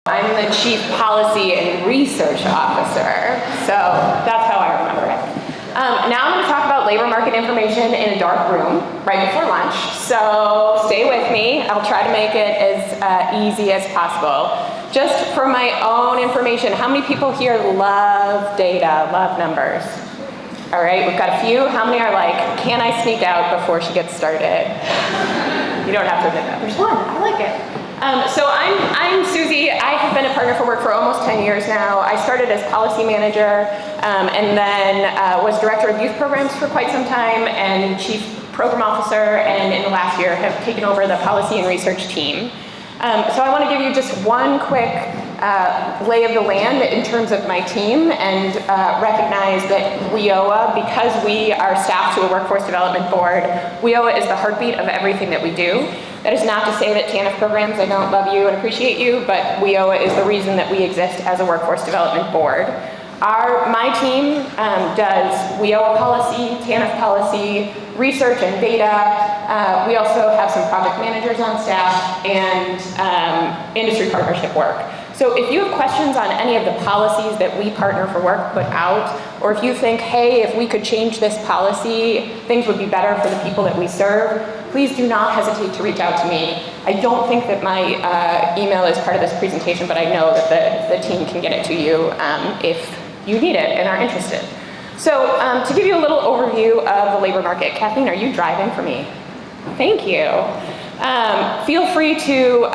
I'm the Chief Policy and Research Officer, so that's how I remember it. Now I'm going to talk about labor market information in a dark room right before lunch, so stay with me. I'll try to make it as easy as possible. Just for my own information, how many people here love data, love numbers? All right, we've got a few. How many are like, can I sneak out before she gets started? You don't have to admit that. There's one, I like it. So I'm Susie. I have been a partner for Work for almost 10 years now. I started as policy manager and then was director of youth programs for quite some time and chief program officer, and in the last year have taken over the policy and research team. So I want to give you just one quick lay of the land in terms of my team, and recognize that WIOA, because we are staffed to a workforce development board, WIOA is the heartbeat of everything that we do. That is not to say that TANF programs, I don't love you and appreciate you, but WIOA is the reason that we exist as a workforce development board. My team does WIOA policy, TANF policy, research and data. We also have some project managers on staff and industry partnership work. So if you have questions on any of the policies that we Partner for Work put out, or if you think, hey, if we could change this policy, things would be better for the people that we serve, please do not hesitate to reach out to me. I don't think that my email is part of this presentation, but I know that the team can get it to you if you need it and are interested. So to give you a little overview of the labor market, Kathleen, are you driving for me? Thank you. Feel free to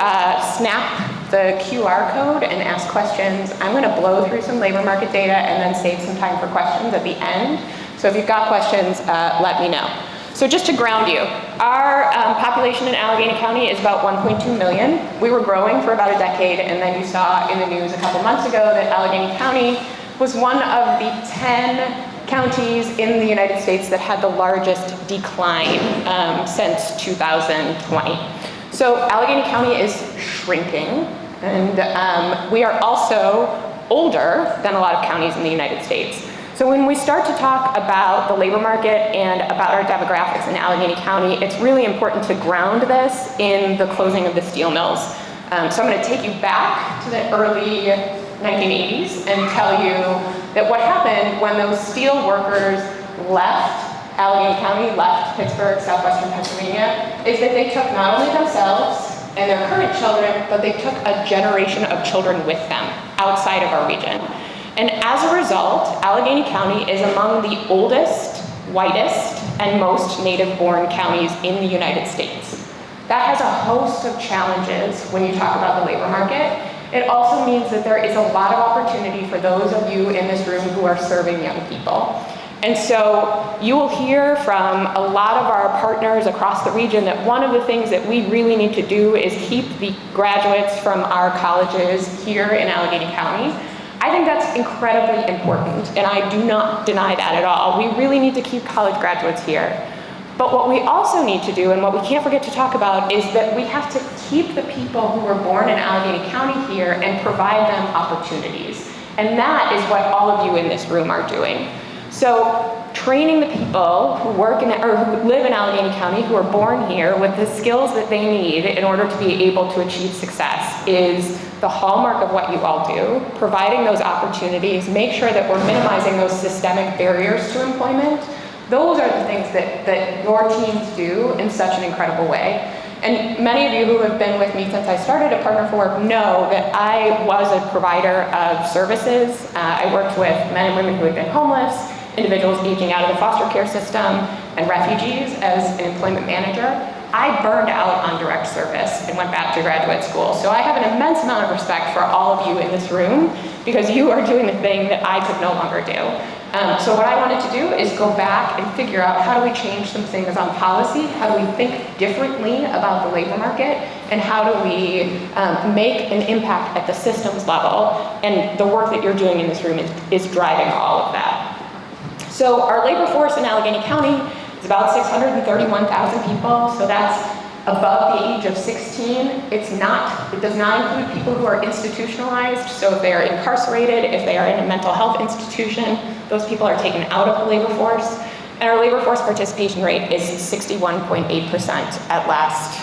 snap the QR code and ask questions. I'm going to blow through some labor market data and then save some time for questions at the end. So if you've got questions, let me know. So just to ground you, our population in Allegheny County is about 1.2 million. We were growing for about a decade, and then you saw in the news a couple months ago that Allegheny County was one of the 10 counties in the United States that had the largest decline since 2020. So Allegheny County is shrinking, and we are also older than a lot of counties in the United States. So when we start to talk about the labor market and about our demographics in Allegheny County, it's really important to ground this in the closing of the steel mills. So I'm going to take you back to the early 1980s and tell you that what happened when those steel workers left Allegheny County, left Pittsburgh, southwestern Pennsylvania, is that they took not only themselves and their current children, but they took a generation of children with them outside of our region. And as a result, Allegheny County is among the oldest, whitest, and most native-born counties in the United States. That has a host of challenges when you talk about the labor market. It also means that there is a lot of opportunity for those of you in this room who are serving young people. And so you will hear from a lot of our partners across the region that one of the things that we really need to do is keep the graduates from our colleges here in Allegheny County. I think that's incredibly important, and I do not deny that at all. We really need to keep college graduates here. But what we also need to do, and what we can't forget to talk about, is that we have to keep the people who were born in Allegheny County here and provide them opportunities. And that is what all of you in this room are doing. So training the people who work in or who live in Allegheny County, who are born here, with the skills that they need in order to be able to achieve success is the hallmark of what you all do. Providing those opportunities, make sure that we're minimizing those systemic barriers to employment. Those are the things that your teams do in such an incredible way. And many of you who have been with me since I started at Partner for Work know that I was a provider of services. I worked with men and women who had been homeless, individuals aging out of the foster care system, and refugees as an employment manager. I burned out on direct service and went back to graduate school. So I have an immense amount of respect for all of you in this room because you are doing the thing that I could no longer do. So what I wanted to do is go back and figure out how do we change some things on policy, how do we think differently about the labor market, and how do we make an impact at the systems level, and the work that you're doing in this room is driving all of that. So our labor force in Allegheny County is about 631,000 people, so that's above the age of 16. It does not include people who are institutionalized, so if they are incarcerated, if they are in a mental health institution, those people are taken out of the labor force. And our labor force participation rate is 61.8% at last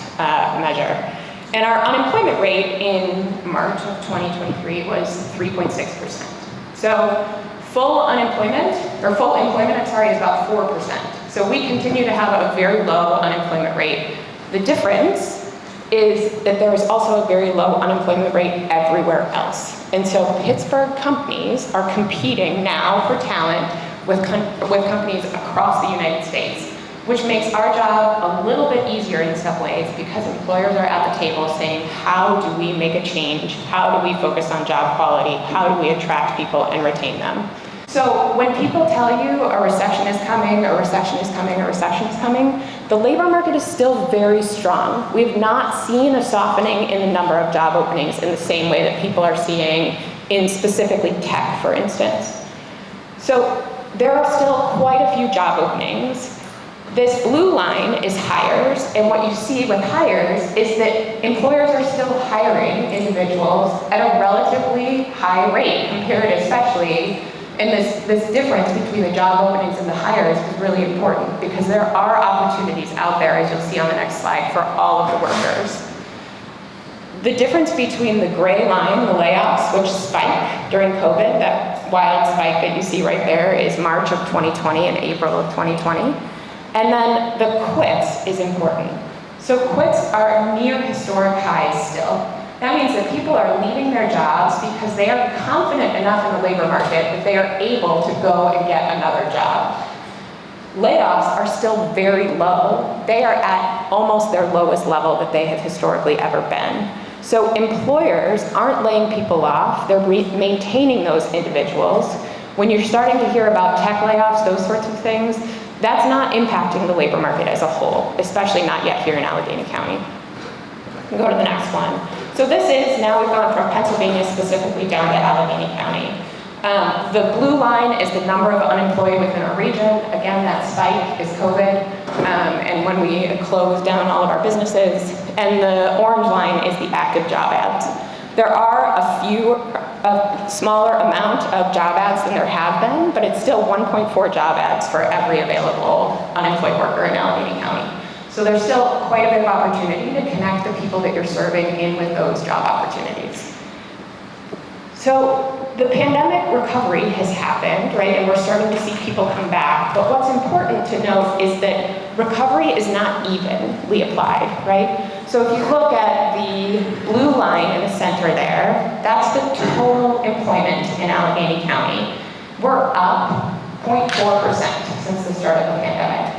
measure. And our unemployment rate in March of 2023 was 3.6%. So full employment, is about 4%. So we continue to have a very low unemployment rate. The difference is that there is also a very low unemployment rate everywhere else. And so Pittsburgh companies are competing now for talent with companies across the United States, which makes our job a little bit easier in some ways because employers are at the table saying, how do we make a change? How do we focus on job quality? How do we attract people and retain them? So when people tell you a recession is coming, a recession is coming, a recession is coming, the labor market is still very strong. We've not seen a softening in the number of job openings in the same way that people are seeing in specifically tech, for instance. So there are still quite a few job openings. This blue line is hires, and what you see with hires is that employers are still hiring individuals at a relatively high rate, compared especially, and this difference between the job openings and the hires is really important because there are opportunities out there, as you'll see on the next slide, for all of the workers. The difference between the gray line, the layoffs, which spike during COVID, that wild spike that you see right there is March of 2020 and April of 2020. And then the quits is important. So quits are near historic highs still. That means that people are leaving their jobs because they are confident enough in the labor market that they are able to go and get another job. Layoffs are still very low. They are at almost their lowest level that they have historically ever been. So employers aren't laying people off, they're maintaining those individuals. When you're starting to hear about tech layoffs, those sorts of things, that's not impacting the labor market as a whole, especially not yet here in Allegheny County. We can go to the next one. So this is, now we've gone from Pennsylvania specifically down to Allegheny County. The blue line is the number of unemployed within our region. Again, that spike is COVID, and when we closed down all of our businesses. And the orange line is the active job ads. There are a smaller amount of job ads than there have been, but it's still 1.4 job ads for every available unemployed worker in Allegheny County. So there's still quite a bit of opportunity to connect the people that you're serving in with those job opportunities. So the pandemic recovery has happened, right? And we're starting to see people come back. But what's important to note is that recovery is not evenly applied, right? So if you look at the blue line in the center there, that's the total employment in Allegheny County. We're up 0.4% since the start of the pandemic.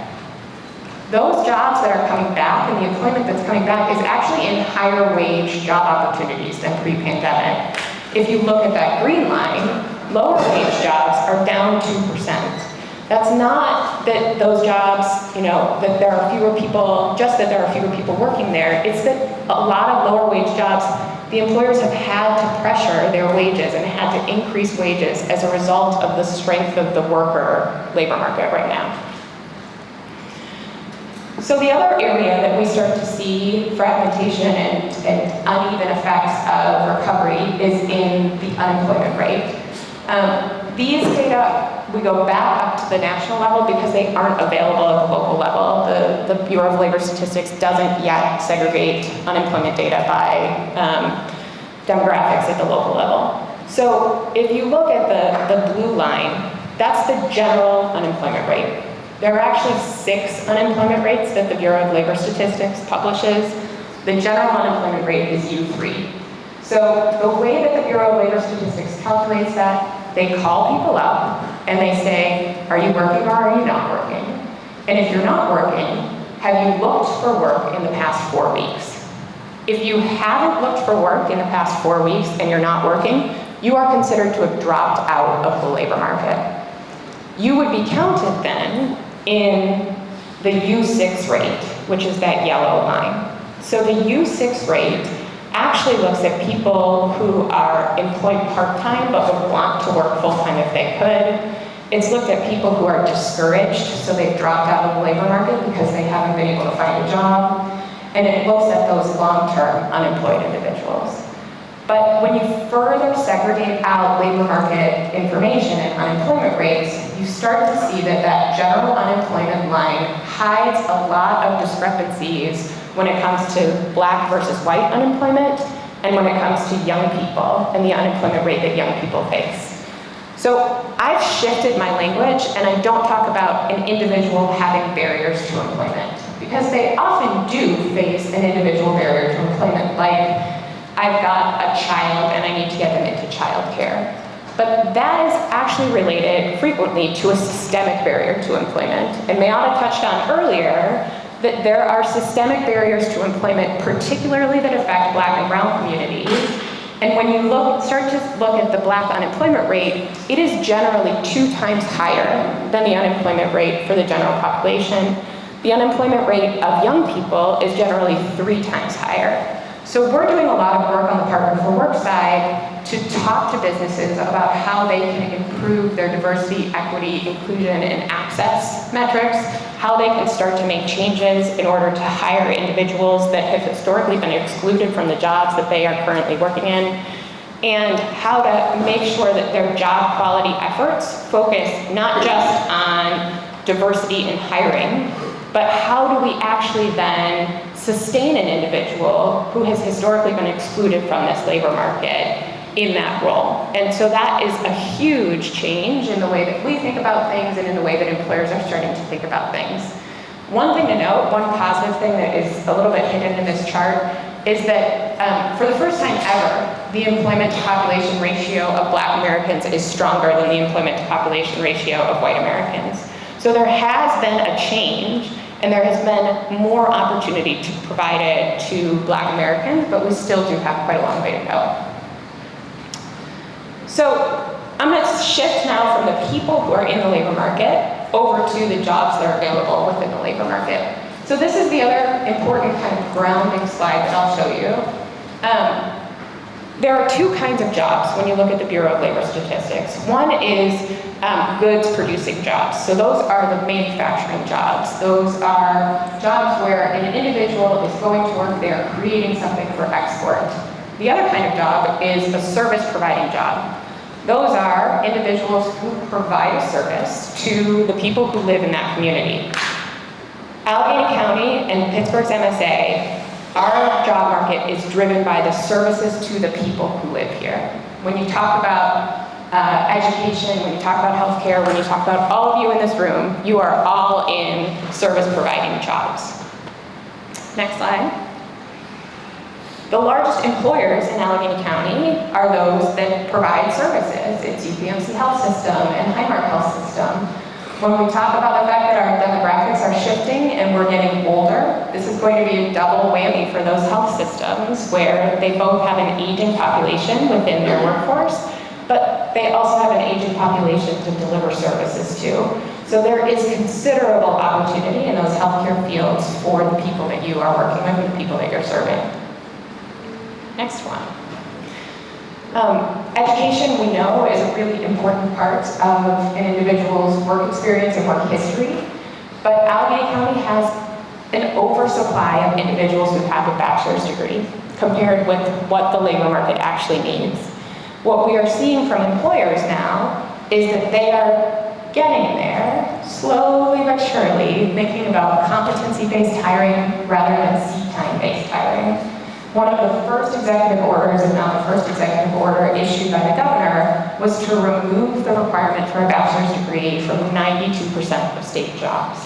Those jobs that are coming back and the employment that's coming back is actually in higher wage job opportunities than pre-pandemic. If you look at that green line, lower wage jobs are down 2%. That's not that those jobs, that there are fewer people, just that there are fewer people working there. It's that a lot of lower wage jobs, the employers have had to pressure their wages and had to increase wages as a result of the strength of the worker labor market right now. So the other area that we start to see fragmentation and uneven effects of recovery is in the unemployment rate. These data, we go back up to the national level because they aren't available at the local level. The Bureau of Labor Statistics doesn't yet segregate unemployment data by demographics at the local level. So if you look at the blue line, that's the general unemployment rate. There are actually 6 unemployment rates that the Bureau of Labor Statistics publishes. The general unemployment rate is U3. So the way that the Bureau of Labor Statistics calculates that, they call people up and they say, are you working or are you not working? And if you're not working, have you looked for work in the past 4 weeks? If you haven't looked for work in the past 4 weeks and you're not working, you are considered to have dropped out of the labor market. You would be counted then in the U6 rate, which is that yellow line. So the U6 rate actually looks at people who are employed part-time but would want to work full-time if they could. It's looked at people who are discouraged, so they've dropped out of the labor market because they haven't been able to find a job. And it looks at those long-term unemployed individuals. But when you further segregate out labor market information and unemployment rates, you start to see that that general unemployment line hides a lot of discrepancies when it comes to Black versus white unemployment, and when it comes to young people and the unemployment rate that young people face. So I've shifted my language, and I don't talk about an individual having barriers to employment, because they often do face an individual barrier to employment, like I've got a child and I need to get them into childcare. But that is actually related frequently to a systemic barrier to employment. And Mayada touched on earlier that there are systemic barriers to employment, particularly that affect Black and brown communities. And when you start to look at the Black unemployment rate, it is generally 2 times higher than the unemployment rate for the general population. The unemployment rate of young people is generally 3 times higher. So we're doing a lot of work on the Partner for Work side to talk to businesses about how they can improve their diversity, equity, inclusion, and access metrics, how they can start to make changes in order to hire individuals that have historically been excluded from the jobs that they are currently working in, and how to make sure that their job quality efforts focus not just on diversity in hiring, but how do we actually then sustain an individual who has historically been excluded from this labor market in that role. And so that is a huge change in the way that we think about things and in the way that employers are starting to think about things. One thing to note, one positive thing that is a little bit hidden in this chart is that for the first time ever, the employment to population ratio of Black Americans is stronger than the employment to population ratio of white Americans. So there has been a change, and there has been more opportunity to provide it to Black Americans, but we still do have quite a long way to go. So I'm going to shift now from the people who are in the labor market over to the jobs that are available within the labor market. So this is the other important kind of grounding slide that I'll show you. There are 2 kinds of jobs when you look at the Bureau of Labor Statistics. One is goods producing jobs. So those are the manufacturing jobs. Those are jobs where an individual is going to work, they are creating something for export. The other kind of job is a service providing job. Those are individuals who provide a service to the people who live in that community. Allegheny County and Pittsburgh's MSA, our job market is driven by the services to the people who live here. When you talk about education, when you talk about healthcare, when you talk about all of you in this room, you are all in service providing jobs. Next slide. The largest employers in Allegheny County are those that provide services. It's UPMC Health System and Highmark Health System. When we talk about the fact that our demographics are shifting and we're getting older, this is going to be a double whammy for those health systems where they both have an aging population within their workforce, but they also have an aging population to deliver services to. So there is considerable opportunity in those healthcare fields for the people that you are working with and the people that you're serving. Next one. Education, we know, is a really important part of an individual's work experience and work history, but Allegheny County has an oversupply of individuals who have a bachelor's degree compared with what the labor market actually needs. What we are seeing from employers now is that they are getting there, slowly but surely, thinking about competency-based hiring rather than seat time-based hiring. One of the first executive orders, if not the first executive order issued by the governor, was to remove the requirement for a bachelor's degree from 92% of state jobs.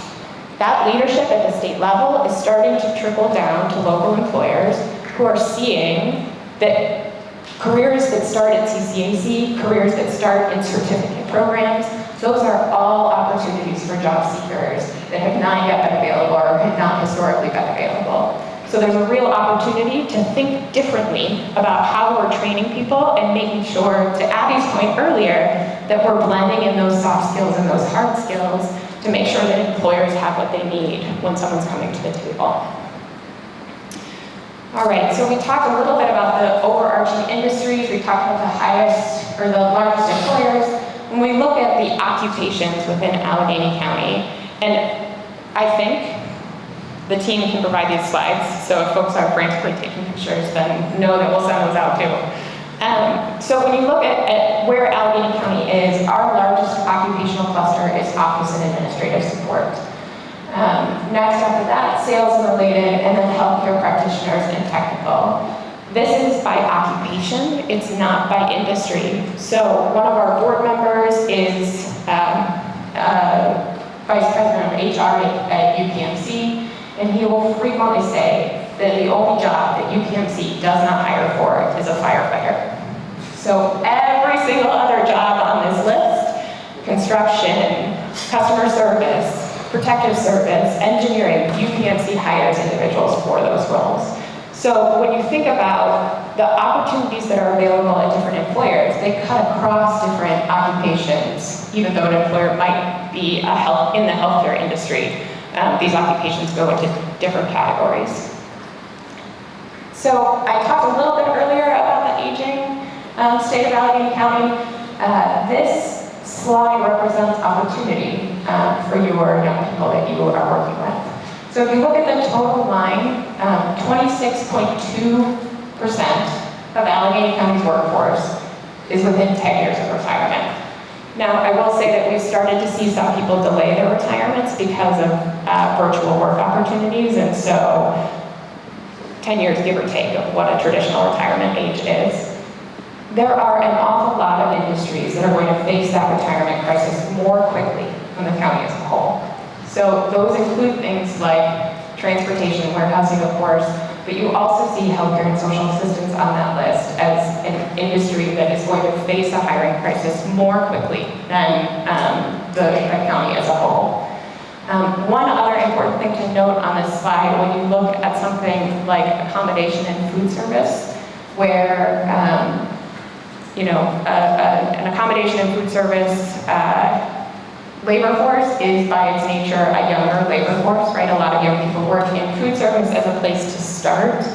That leadership at the state level is starting to trickle down to local employers who are seeing that careers that start at CCAC, careers that start in certificate programs, those are all opportunities for job seekers that have not yet been available or have not historically been available. So there's a real opportunity to think differently about how we're training people and making sure, to Abby's point earlier, that we're blending in those soft skills and those hard skills to make sure that employers have what they need when someone's coming to the table. All right, so we talked a little bit about the overarching industries. We talked about the highest or the largest employers. When we look at the occupations within Allegheny County, and I think the team can provide these slides, so if folks are frantically taking pictures, then know that we'll send those out too. So when you look at where Allegheny County is, our largest occupational cluster is office and administrative support. Next after that, sales and related, and then healthcare practitioners and technical. This is by occupation, it's not by industry. So one of our board members is Vice President of HR at UPMC, and he will frequently say that the only job that UPMC does not hire for is a firefighter. So every single other job on this list, construction, customer service, protective service, engineering, UPMC hires individuals for those roles. So when you think about the opportunities that are available at different employers, they cut across different occupations, even though an employer might be in the healthcare industry. These occupations go into different categories. So I talked a little bit earlier about the aging state of Allegheny County. This slide represents opportunity for your young people that you are working with. So if you look at the total line, 26.2% of Allegheny County's workforce is within 10 years of retirement. Now, I will say that we've started to see some people delay their retirements because of virtual work opportunities, and so 10 years, give or take, of what a traditional retirement age is. There are an awful lot of industries that are going to face that retirement crisis more quickly than the county as a whole. So those include things like transportation, warehousing, of course, but you also see healthcare and social assistance on that list as an industry that is going to face a hiring crisis more quickly than the county as a whole. One other important thing to note on this slide, when you look at something like accommodation and food service, where an accommodation and food service labor force is by its nature a younger labor force, right? A lot of young people work in food service as a place to start.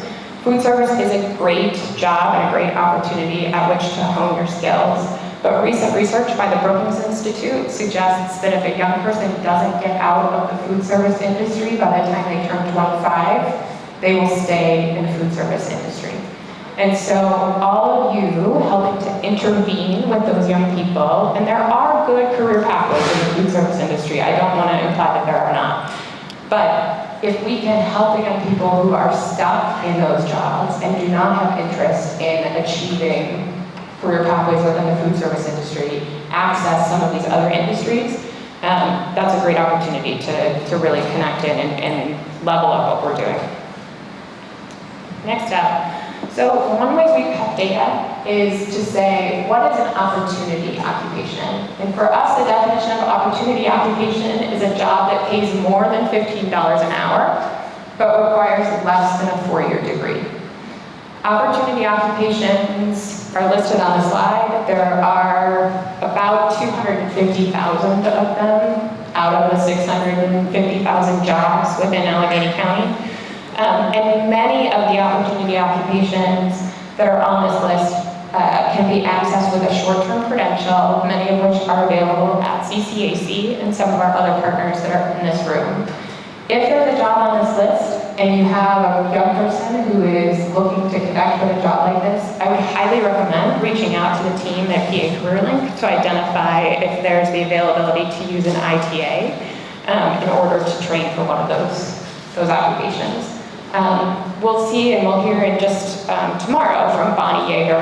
Food service is a great job and a great opportunity at which to hone your skills. But recent research by the Brookings Institute suggests that if a young person doesn't get out of the food service industry by the time they turn 25, they will stay in the food service industry. And so all of you helping to intervene with those young people, and there are good career pathways in the food service industry, I don't want to imply that there are not. But if we can help the young people who are stuck in those jobs and do not have interest in achieving career pathways within the food service industry, access some of these other industries, that's a great opportunity to really connect in and level up what we're doing. Next up. So one way we cut data is to say, what is an opportunity occupation? And for us, the definition of opportunity occupation is a job that pays more than $15 an hour, but requires less than a 4-year degree. Opportunity occupations are listed on the slide. There are about 250,000 of them out of the 650,000 jobs within Allegheny County. And many of the opportunity occupations that are on this list can be accessed with a short-term credential, many of which are available at CCAC and some of our other partners that are in this room. If there's a job on this list and you have a young person who is looking to connect with a job like this, I would highly recommend reaching out to the team at PA CareerLink to identify if there's the availability to use an ITA in order to train for one of those occupations. We'll see and we'll hear in just tomorrow from Bonnie Yeager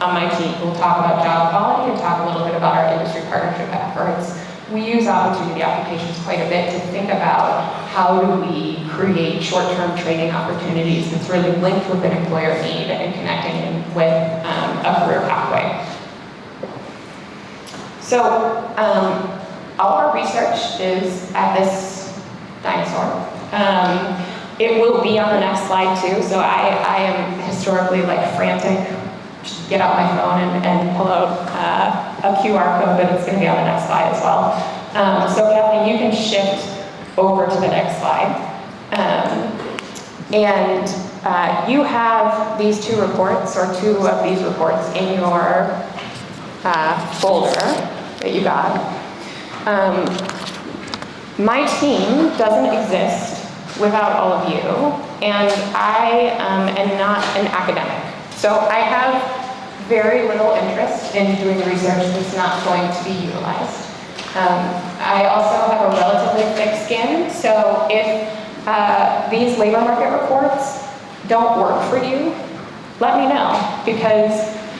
on my team, who will talk about job quality and talk a little bit about our industry partnership efforts. We use opportunity occupations quite a bit to think about how do we create short-term training opportunities that's really linked with an employer need and connecting in with a career pathway. So all our research is at this dinosaur. It will be on the next slide too, so I am historically frantic, just get out my phone and pull out a QR code, but it's going to be on the next slide as well. So Kathleen, you can shift over to the next slide. You have these two reports, or two of these reports, in your folder that you got. My team doesn't exist without all of you, and I am not an academic. So I have very little interest in doing research that's not going to be utilized. I also have a relatively thick skin, so if these labor market reports don't work for you, let me know, because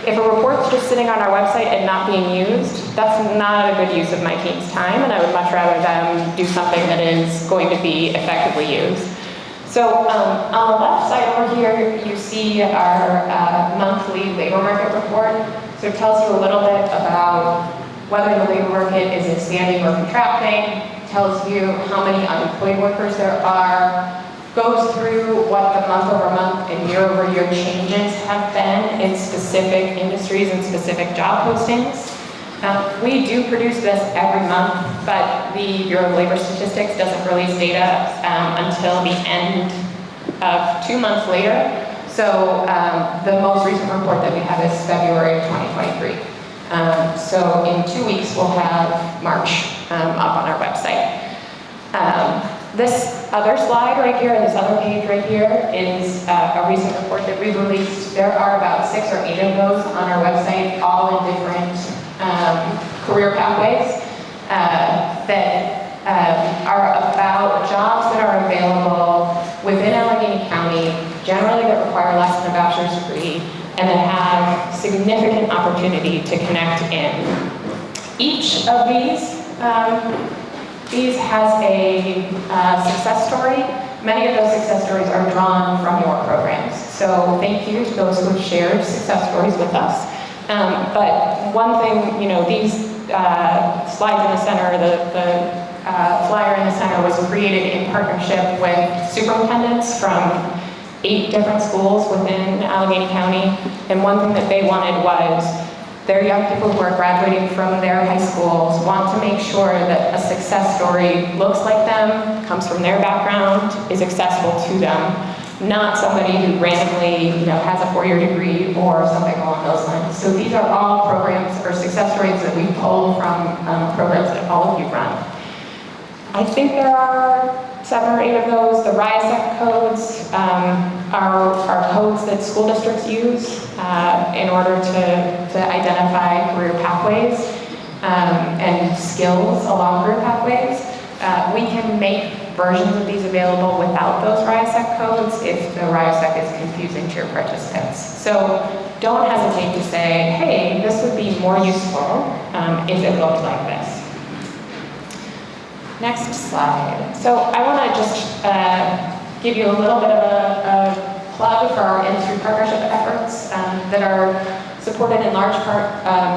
if a report's just sitting on our website and not being used, that's not a good use of my team's time, and I would much rather them do something that is going to be effectively used. So on the left side over here, you see our monthly labor market report. So it tells you a little bit about whether the labor market is expanding or contracting, tells you how many unemployed workers there are, goes through what the month-over-month and year-over-year changes have been in specific industries and specific job postings. We do produce this every month, but the Bureau of Labor Statistics doesn't release data until the end of 2 months later. So the most recent report that we have is February of 2023. So in 2 weeks, we'll have March up on our website. This other slide right here, and this other page right here, is a recent report that we released. There are about 6 or 8 of those on our website, all in different career pathways that are about jobs that are available within Allegheny County, generally that require less than a bachelor's degree, and that have significant opportunity to connect in. Each of these has a success story. Many of those success stories are drawn from your programs. So thank you to those who have shared success stories with us. But one thing, these slides in the center, the flyer in the center was created in partnership with superintendents from 8 different schools within Allegheny County. And one thing that they wanted was their young people who are graduating from their high schools want to make sure that a success story looks like them, comes from their background, is accessible to them, not somebody who randomly has a 4-year degree or something along those lines. So these are all programs or success stories that we pull from programs that all of you run. I think there are 7 or 8 of those. The RIASEC codes are codes that school districts use in order to identify career pathways and skills along career pathways. We can make versions of these available without those RIASEC codes if the RIASEC is confusing to your participants. So don't hesitate to say, hey, this would be more useful if it looked like this. Next slide. So I want to just give you a little bit of a plug for our industry partnership efforts that are supported in large part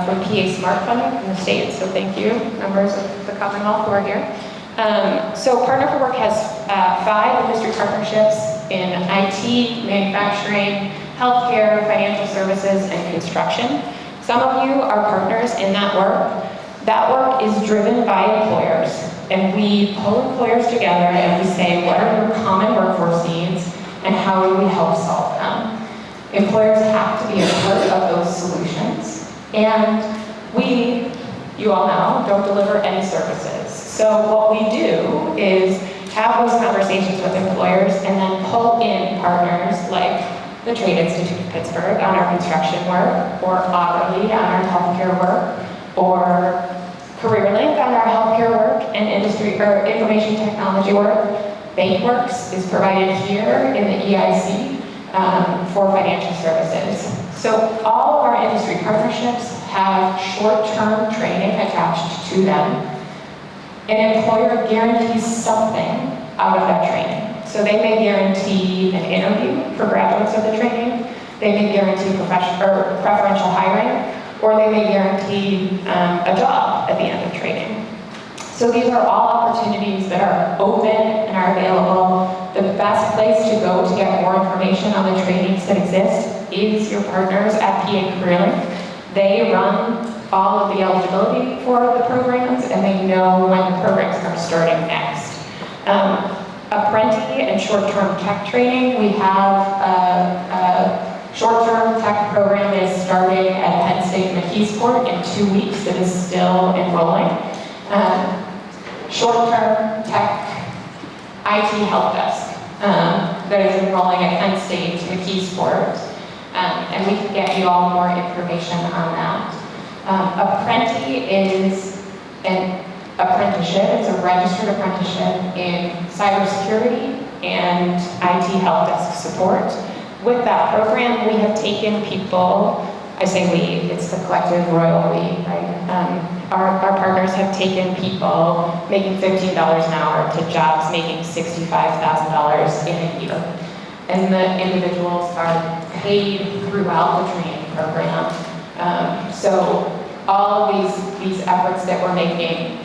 from PA Smart Funding from the state. So thank you, members of the Commonwealth who are here. So Partner for Work has 5 industry partnerships in IT, manufacturing, healthcare, financial services, and construction. Some of you are partners in that work. That work is driven by employers, and we pull employers together and we say, what are your common workforce needs and how do we help solve them? Employers have to be a part of those solutions, and we, you all know, don't deliver any services. So what we do is have those conversations with employers and then pull in partners like the Trade Institute of Pittsburgh on our construction work, or Auberly on our healthcare work, or CareerLink on our healthcare work and industry or information technology work. BankWorks is provided here in the EIC for financial services. So all of our industry partnerships have short-term training attached to them. An employer guarantees something out of that training. So they may guarantee an interview for graduates of the training, they may guarantee preferential hiring, or they may guarantee a job at the end of training. So these are all opportunities that are open and are available. The best place to go to get more information on the trainings that exist is your partners at PA CareerLink. They run all of the eligibility for the programs, and they know when the programs are starting next. Apprenti and short-term tech training, we have a short-term tech program that is starting at Penn State McKeesport in 2 weeks that is still enrolling. Short-term tech IT help desk that is enrolling at Penn State McKeesport, and we can get you all more information on that. Apprenti is an apprenticeship. It's a registered apprenticeship in cybersecurity and IT help desk support. With that program, we have taken people, I say we, it's the collective royal we, right? Our partners have taken people making $15 an hour to jobs making $65,000 in a year. And the individuals are paid throughout the training program. So all of these efforts that we're making,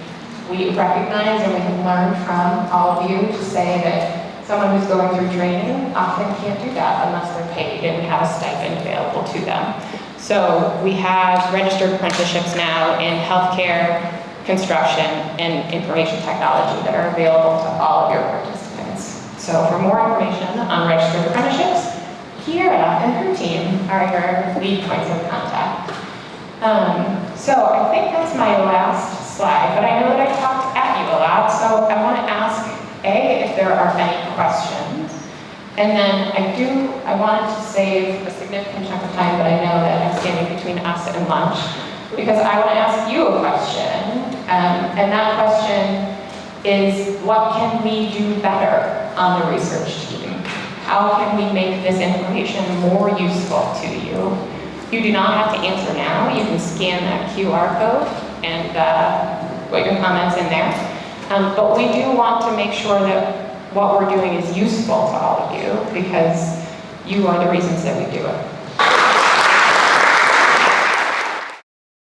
we recognize and we can learn from all of you to say that someone who's going through training often can't do that unless they're paid and we have a stipend available to them. So we have registered apprenticeships now in healthcare, construction, and information technology that are available to all of your participants. So for more information on registered apprenticeships, Kiera and her team are your lead points of contact. So I think that's my last slide, but I know that I talked at you a lot, so I want to ask, A, if there are any questions, and then I wanted to save a significant chunk of time, but I know that I'm standing between us and lunch, because I want to ask you a question, and that question is, what can we do better on the research team? How can we make this information more useful to you? You do not have to answer now. You can scan that QR code and put your comments in there. But we do want to make sure that what we're doing is useful to all of you because you are the reasons that we do it.